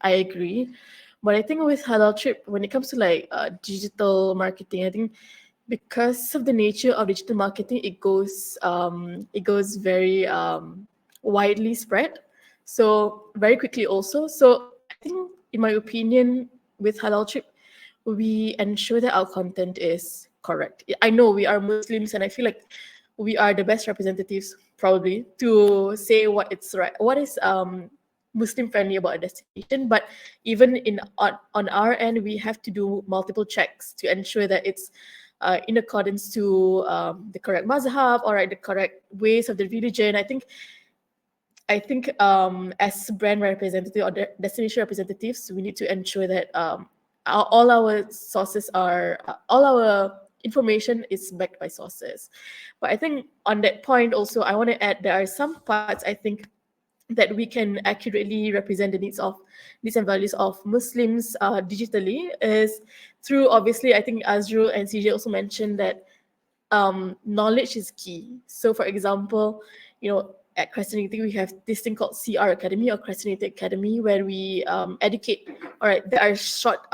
I agree. But I think with HalalTrip, when it comes to digital marketing, I think because of the nature of digital marketing, it goes very widely spread, so very quickly also. So I think, in my opinion, with HalalTrip, we ensure that our content is correct. I know we are Muslims, and I feel like we are the best representatives probably to say what it's right, what is Muslim friendly about a destination. But even on our end, we have to do multiple checks to ensure that it's in accordance to the correct mazhab, or the correct ways of the religion. I think as brand representative or destination representatives, we need to ensure that all our sources are all our information is backed by sources. But I think on that point also, I want to add there are some parts I think that we can accurately represent the needs and values of Muslims digitally is through, obviously, I think Azrul and CJ also mentioned that knowledge is key. So for example, at Crescent, we have this thing called CR Academy or Crescent Academy, where we educate. All right, there are short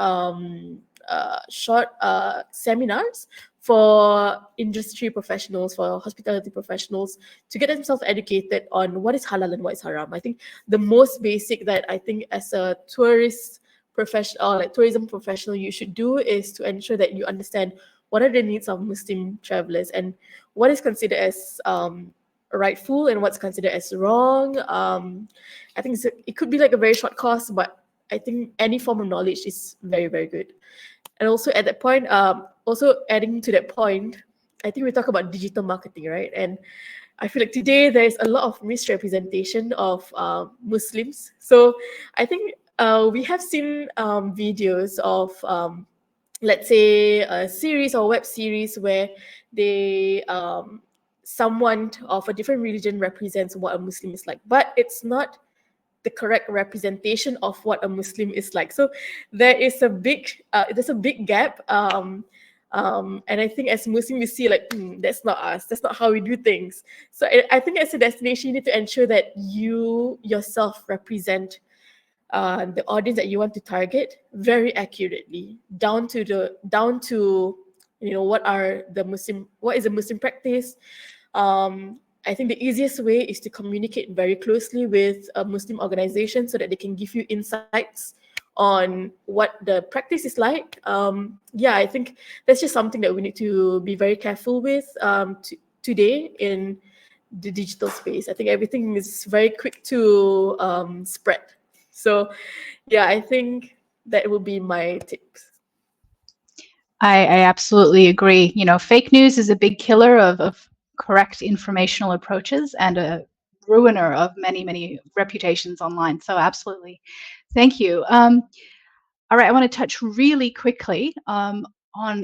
seminars for industry professionals, for hospitality professionals, to get themselves educated on what is halal and what is haram. I think the most basic that I think as a tourist professional or like tourism professional you should do is to ensure that you understand what are the needs of Muslim travelers and what is considered as rightful and what's considered as wrong. I think it could be like a very short course, but I think any form of knowledge is very, very good. And also at that point, also adding to that point, I think we talk about digital marketing, right? And I feel like today there is a lot of misrepresentation of Muslims. So I think we have seen videos of, let's say, a series or web series where they someone of a different religion represents what a Muslim is like, but it's not the correct representation of what a Muslim is like. So there's a big gap. And I think as Muslim, we see like, that's not us. That's not how we do things. So I think as a destination, you need to ensure that you yourself represent the audience that you want to target very accurately, down to what is a Muslim practice. I think the easiest way is to communicate very closely with a Muslim organization so that they can give you insights on what the practice is like. I think that's just something that we need to be very careful with today in the digital space. I think everything is very quick to spread. So, I think that will be my tips. I absolutely agree. Fake news is a big killer of correct informational approaches and a ruiner of many, many reputations online. So absolutely. Thank you. All right, I want to touch really quickly on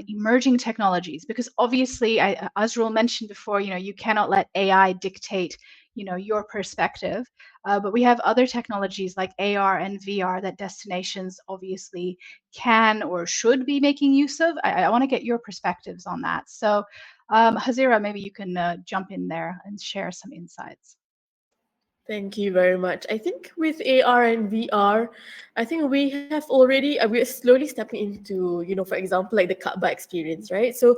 emerging technologies, because obviously, Azrul mentioned before, you cannot let AI dictate, your perspective. But we have other technologies like AR and VR that destinations obviously can or should be making use of. I want to get your perspectives on that. So, Hazirah, maybe you can jump in there and share some insights. Thank you very much. I think with AR and VR, I think we have already, we're slowly stepping into, for example, like the Kaaba experience, right? So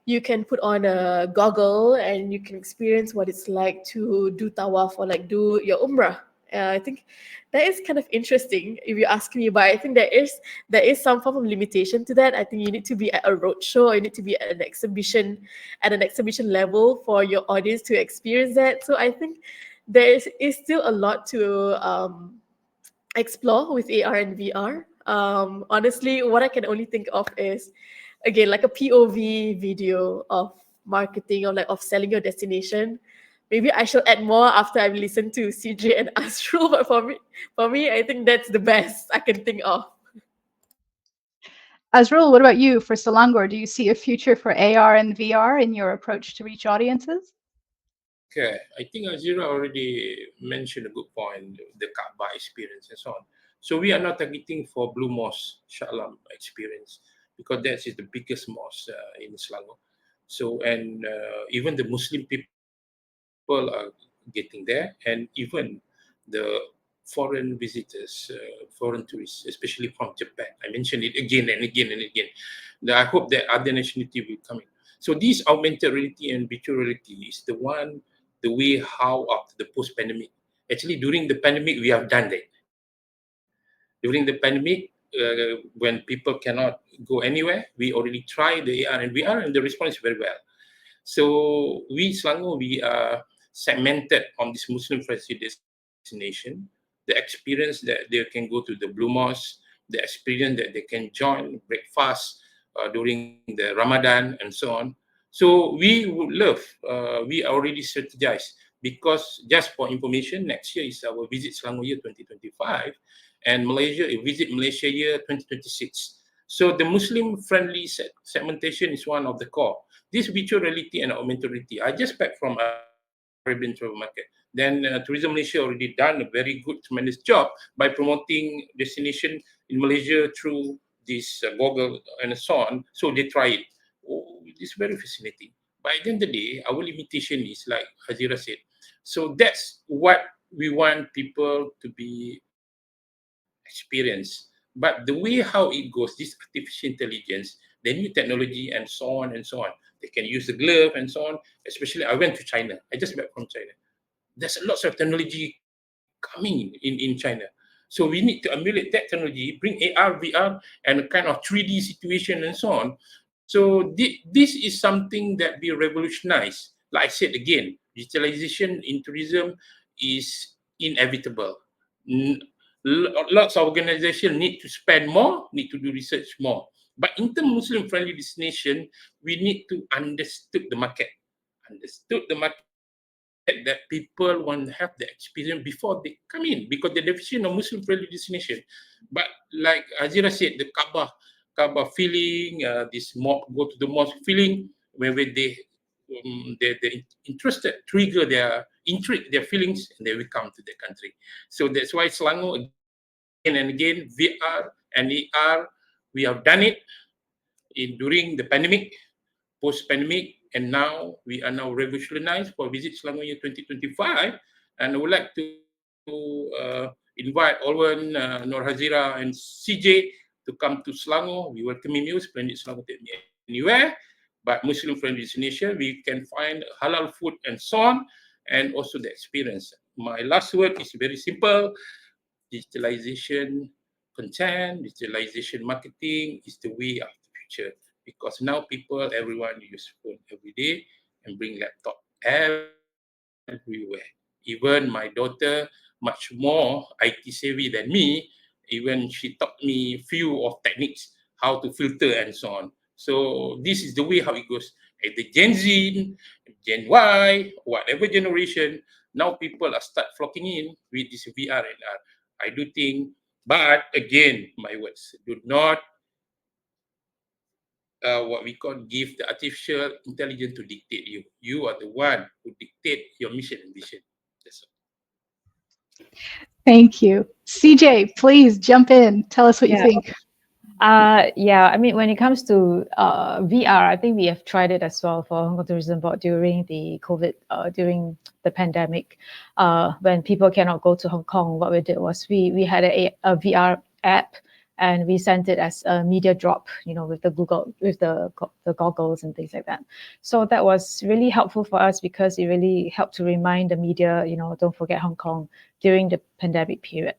you can put on a goggle and you can experience what it's like to do tawaf or like do your umrah. I think that is kind of interesting if you ask me, but I think there is some form of limitation to that. I think you need to be at a roadshow or you need to be at an exhibition level for your audience to experience that. So I think there is still a lot to explore with AR and VR. Honestly, what I can only think of is, again, like a POV video of marketing or like of selling your destination. Maybe I shall add more after I've listened to CJ and Azrul, but for me, I think that's the best I can think of. Azrul, what about you for Selangor? Do you see a future for AR and VR in your approach to reach audiences? Okay, I think Azira already mentioned a good point, the Kaaba experience and so on. So we are not targeting for Blue Mosque Shah experience because that is the biggest mosque in Selangor. So and even the Muslim people are getting there, and even the foreign visitors, foreign tourists, especially from Japan. I mentioned it again and again and again. I hope that other nationality will come in. So this augmented reality and virtual reality is the way how after the post-pandemic. Actually, during the pandemic, we have done that. During the pandemic, when people cannot go anywhere, we already tried the AR and VR, and the response is very well. So we Selangor, we are segmented on this Muslim-friendly destination. The experience that they can go to the Blue Mosque, the experience that they can join breakfast during the Ramadan and so on. So we would love, we already strategized because just for information, next year is our Visit Selangor year 2025 and Malaysia, Visit Malaysia year 2026. So the Muslim-friendly segmentation is one of the core. This virtual reality and augmented reality, I just back from Arabian travel market. Then Tourism Malaysia already done a very good, tremendous job by promoting destination in Malaysia through this Google and so on. So they try it. Oh, it's very fascinating. But at the end of the day, our limitation is like Hazirah said, So that's what we want people to be experience. But the way how it goes, this artificial intelligence, the new technology, and so on and so on, they can use the glove and so on. Especially, I went to China. I just back from China. There's lots of technology coming in China. So we need to emulate that technology, bring AR, VR, and a kind of 3D situation and so on. So this is something that we revolutionize. Like I said again, digitalization in tourism is inevitable. Lots of organizations need to spend more, need to do research more. But in terms of Muslim-friendly destination, we need to understood the market that people want to have the experience before they come in, because the definition of Muslim-friendly destination. But like Hazirah said, the Kaaba feeling, this go to the mosque feeling, where they interested, trigger their intrigue, their feelings, and they will come to the country. So that's why Selangor again and again, VR and AR, we have done it during the pandemic, post-pandemic, and now we are now revolutionized for Visit Selangor year 2025. And I would like to invite Olwen, Nur Hazirah, and CJ to come to Selangor. We welcome you. Splendid Selangor, take me anywhere. But Muslim-friendly destination, we can find halal food and so on, and also the experience. My last word is very simple. Digitalization content, digitalization marketing is the way of the future, because now everyone use phone every day and bring laptop everywhere. Even my daughter, much more IT savvy than me, even she taught me few of techniques, how to filter and so on. So this is the way how it goes. At the Gen Z, Gen Y, whatever generation, now people are start flocking in with this VR and R. I do think, but again, my words, do not what we call give the artificial intelligence to dictate you. You are the one who dictate your mission and vision. That's all. Thank you. CJ, please jump in. Tell us what you Yeah. think. Yeah, I mean, when it comes to VR, I think we have tried it as well for Hong Kong Tourism Board during the COVID, during the pandemic, when people cannot go to Hong Kong. What we did was we had a VR app, and we sent it as a media drop, with the goggles and things like that. So that was really helpful for us, because it really helped to remind the media, don't forget Hong Kong during the pandemic period.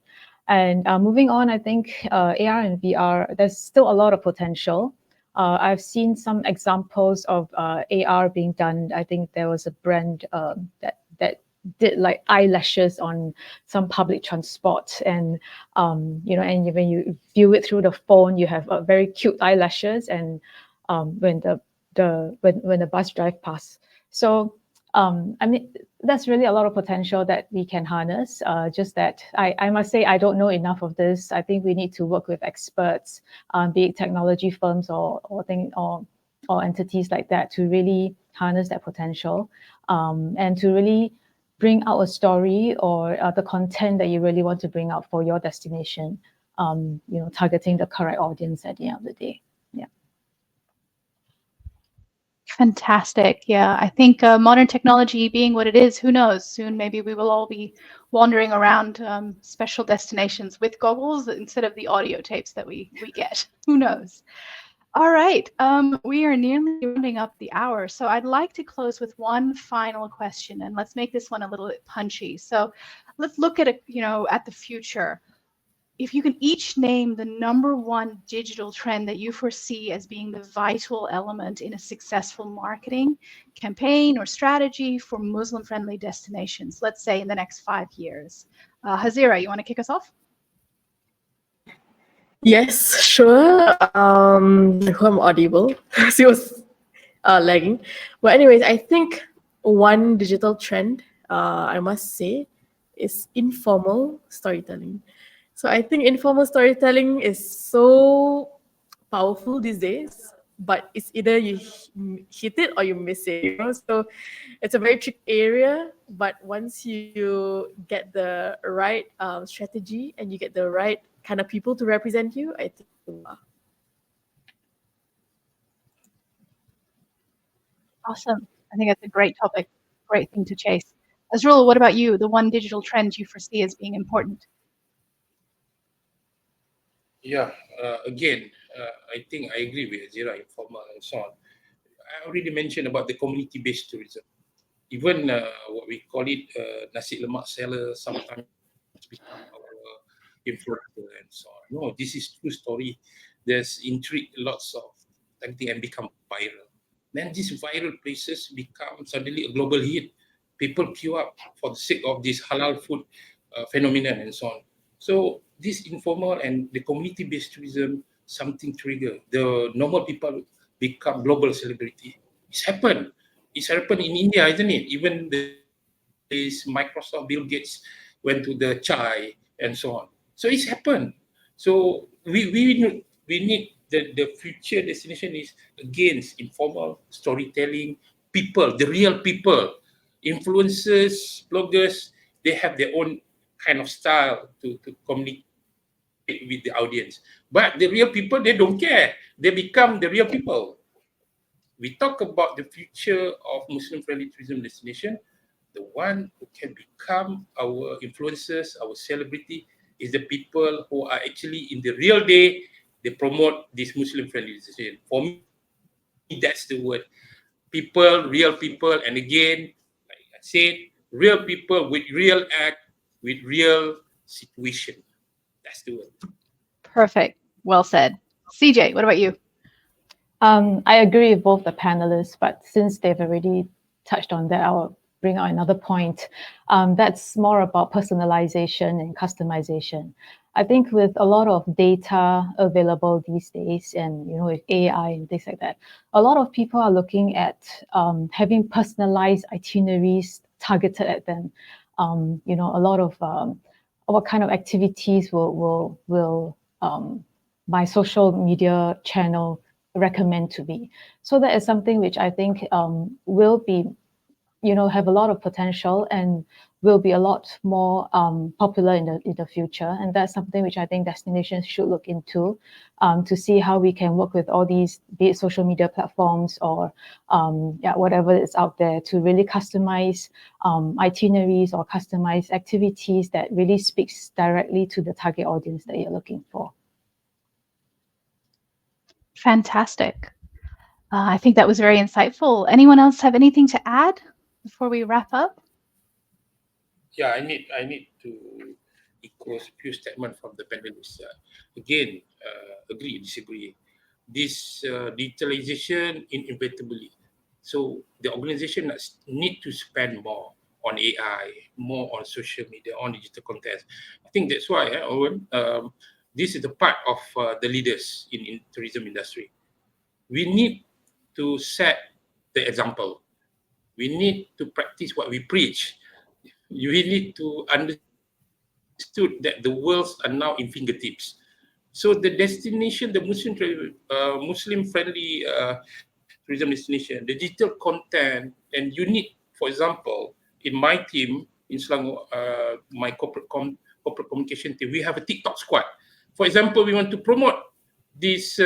And moving on, I think AR and VR, there's still a lot of potential. I've seen some examples of AR being done. I think there was a brand that did like eyelashes on some public transport, and and when you view it through the phone, you have very cute eyelashes, and when the bus drive past. So I mean, that's really a lot of potential that we can harness. Just that I must say, I don't know enough of this. I think we need to work with experts, be it technology firms or entities like that, to really harness that potential, and to really bring out a story or the content that you really want to bring out for your destination. Targeting the correct audience at the end of the day. Yeah. Fantastic. Yeah, I think modern technology being what it is, who knows? Soon, maybe we will all be wandering around special destinations with goggles instead of the audio tapes that we get. Who knows? All right. We are nearly rounding up the hour. So I'd like to close with one final question, and let's make this one a little bit punchy. So let's look at at the future. If you can each name the number one digital trend that you foresee as being the vital element in a successful marketing campaign or strategy for Muslim-friendly destinations, let's say in the next 5 years. Hazirah, you want to kick us off? Yes, sure. Who I'm audible. She was lagging. But anyways, I think one digital trend, I must say, is informal storytelling. So I think informal storytelling is so powerful these days, but it's either you hit it or you miss it. So it's a very tricky area, but once you get the right strategy and you get the right kind of people to represent you, I think Awesome. I think that's a great topic, great thing to chase. Azrul, what about you? The one digital trend you foresee as being important? Yeah, again, I think I agree with Hazirah, informal and so on. I already mentioned about the community-based tourism. Even what we call it nasi lemak seller sometimes become our influencer and so on. No, this is true story. There's intrigue, lots of everything and become viral. Then these viral places become suddenly a global hit. People queue up for the sake of this halal food phenomenon and so on. So this informal and the community-based tourism, something trigger. The normal people become global celebrity. It's happened. It's happened in India, isn't it? Even this Microsoft Bill Gates went to the Chai and so on. So it's happened. So we need the future destination is against informal storytelling, people, the real people, influencers, bloggers, they have their own kind of style to communicate with the audience. But the real people, they don't care. They become the real people. We talk about the future of Muslim-friendly tourism destination. The one who can become our influencers, our celebrity, is the people who are actually in the real day. They promote this Muslim-friendly destination. For me, that's the word. People, and again, like I said, real people with real act, with real situation. That's the word. Perfect. Well said. CJ, what about you? I agree with both the panelists, but since they've already touched on that, I'll bring out another point. That's more about personalization and customization. I think with a lot of data available these days, and with AI and things like that, a lot of people are looking at having personalized itineraries targeted at them. A lot of what kind of activities will my social media channel recommend to be. So that is something which I think will be, have a lot of potential and will be a lot more popular in the future. And that's something which I think destinations should look into to see how we can work with all these, be it social media platforms or whatever is out there, to really customize itineraries or customize activities that really speaks directly to the target audience that you're looking for. Fantastic. I think that was very insightful. Anyone else have anything to add before we wrap up? Yeah, I need to echo a few statements from the panelists. Again, agree, disagree. This digitalization inevitably. So the organization need to spend more on AI, more on social media, on digital content. I think that's why, Owen, this is the part of the leaders in tourism industry. We need to set the example. We need to practice what we preach. We need to understood that the worlds are now in fingertips. So the destination, the Muslim-friendly tourism destination, the digital content, and you need, for example, in my team in Selangor, my corporate communication team, we have a TikTok squad. For example, we want to promote this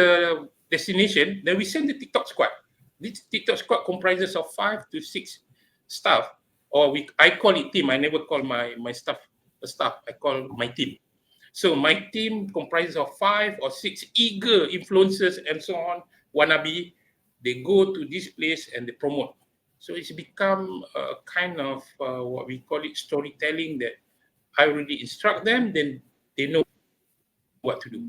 destination, then we send the TikTok squad. This TikTok squad comprises of 5 to 6 staff, or I call it team. I never call my staff a staff. I call my team. So my team comprises of 5 or 6 eager influencers and so on, wannabe. They go to this place and they promote. So it's become a kind of what we call it storytelling, that I already instruct them, then they know what to do.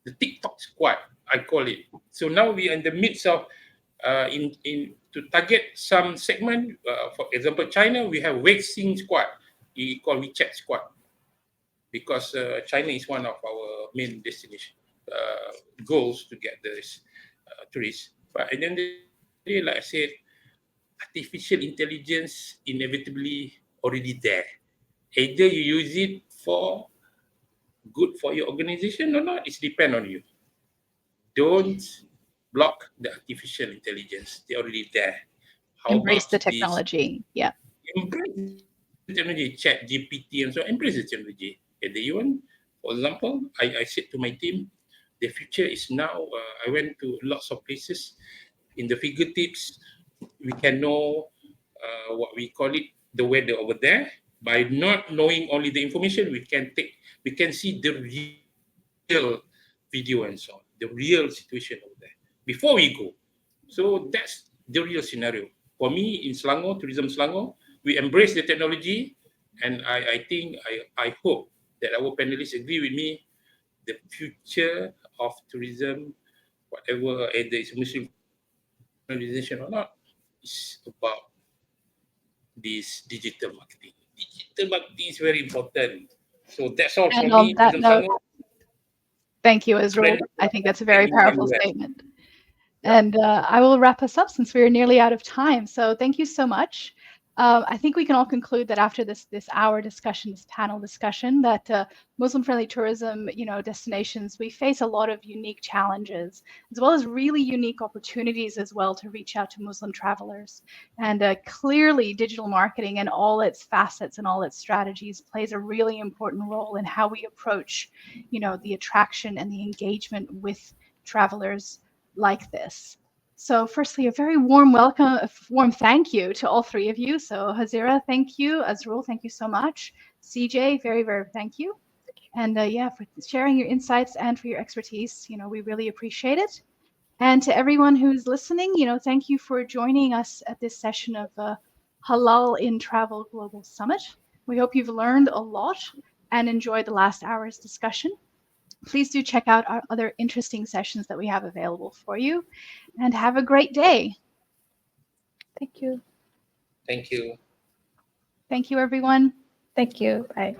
The TikTok squad, I call it. So now we are in the midst of in to target some segment. For example, China, we have Weixing squad. We call WeChat squad, because China is one of our main destination goals to get this tourists. But at the end of the day, like I said, artificial intelligence inevitably already there. Either you use it for good for your organization or not, it's depend on you. Don't block the artificial intelligence. They're already there. How Embrace about the this? technology. Yeah. Embrace the technology, chat, GPT, and so embrace the technology. And the one, for example, I said to my team, the future is now. I went to lots of places in the fingertips. We can know what we call it, the weather over there. By not knowing only the information, we can see the real video and so on, the real situation over there before we go. So that's the real scenario. For me, in Selangor, Tourism Selangor, we embrace the technology, and I hope that our panelists agree with me. The future of tourism, whatever either it's Muslim organization or not, is about this digital marketing. Digital marketing is very important. So that's all And from on me, that Tourism note, Selangor. thank you, Azrul. Friendly I think that's a very in powerful US. statement. Yeah. And I will wrap us up since we're nearly out of time. So thank you so much. I think we can all conclude that after this hour discussion, this panel discussion, that Muslim-friendly tourism, destinations, we face a lot of unique challenges, as well as really unique opportunities as well to reach out to Muslim travelers. And clearly, digital marketing and all its facets and all its strategies plays a really important role in how we approach, the attraction and the engagement with travelers like this. So firstly, a very warm welcome, a warm thank you to all three of you. So Hazirah, thank you. Azrul, thank you so much. CJ, very, very thank you. And for sharing your insights and for your expertise, we really appreciate it. And to everyone who's listening, thank you for joining us at this session of Halal in Travel Global Summit. We hope you've learned a lot and enjoyed the last hour's discussion. Please do check out our other interesting sessions that we have available for you, and have a great day. Thank you. Thank you. Thank you, everyone. Thank you. Bye.